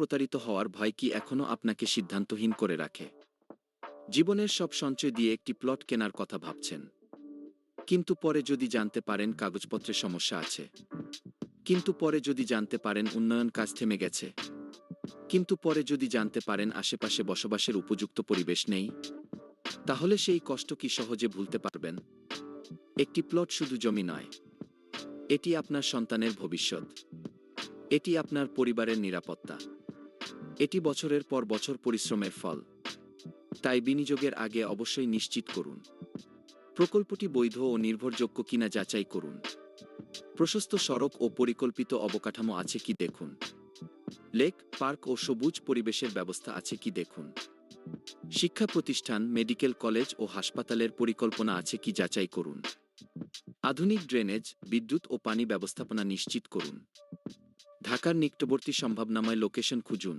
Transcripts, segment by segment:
প্রতারিত হওয়ার ভয় কি এখনও আপনাকে সিদ্ধান্তহীন করে রাখে? জীবনের সব সঞ্চয় দিয়ে একটি প্লট কেনার কথা ভাবছেন, কিন্তু পরে যদি জানতে পারেন কাগজপত্রে সমস্যা আছে, কিন্তু পরে যদি জানতে পারেন উন্নয়ন কাজ থেমে গেছে, কিন্তু পরে যদি জানতে পারেন আশেপাশে বসবাসের উপযুক্ত পরিবেশ নেই, তাহলে সেই কষ্ট কি সহজে ভুলতে পারবেন? একটি প্লট শুধু জমি নয়, এটি আপনার সন্তানের ভবিষ্যৎ, এটি আপনার পরিবারের নিরাপত্তা, এটি বছরের পর বছর পরিশ্রমের ফল। তাই বিনিয়োগের আগে অবশ্যই নিশ্চিত করুন প্রকল্পটি বৈধ ও নির্ভরযোগ্য কিনা যাচাই করুন। প্রশস্ত সড়ক ও পরিকল্পিত অবকাঠামো আছে কি দেখুন। লেক, পার্ক ও সবুজ পরিবেশের ব্যবস্থা আছে কি দেখুন। শিক্ষা প্রতিষ্ঠান, মেডিকেল কলেজ ও হাসপাতালের পরিকল্পনা আছে কি যাচাই করুন। আধুনিক ড্রেনেজ, বিদ্যুৎ ও পানি ব্যবস্থাপনা নিশ্চিত করুন। ঢাকার নিকটবর্তী সম্ভাবনাময় লোকেশন খুঁজুন।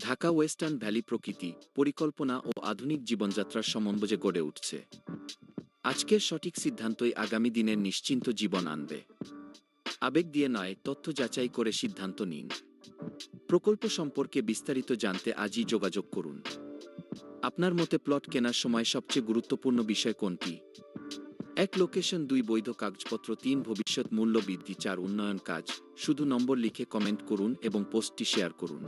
ঢাকা ওয়েস্টার্ন ভ্যালি প্রকৃতি, পরিকল্পনা ও আধুনিক জীবনযাত্রার সমন্বয়ে গড়ে উঠছে। আজকের সঠিক সিদ্ধান্তই আগামী দিনের নিশ্চিন্ত জীবন আনবে। আবেগ দিয়ে নয়, তথ্য যাচাই করে সিদ্ধান্ত নিন। প্রকল্প সম্পর্কে বিস্তারিত জানতে আজই যোগাযোগ করুন। আপনার মতে প্লট কেনার সময় সবচেয়ে গুরুত্বপূর্ণ বিষয় কোনটি? 1. লোকেশন, 2. বৈধ কাগজপত্র, 3. ভবিষ্যৎ মূল্য বৃদ্ধি, 4. উন্নয়ন কাজ। শুধু নম্বর লিখে কমেন্ট করুন এবং পোস্টটি শেয়ার করুন।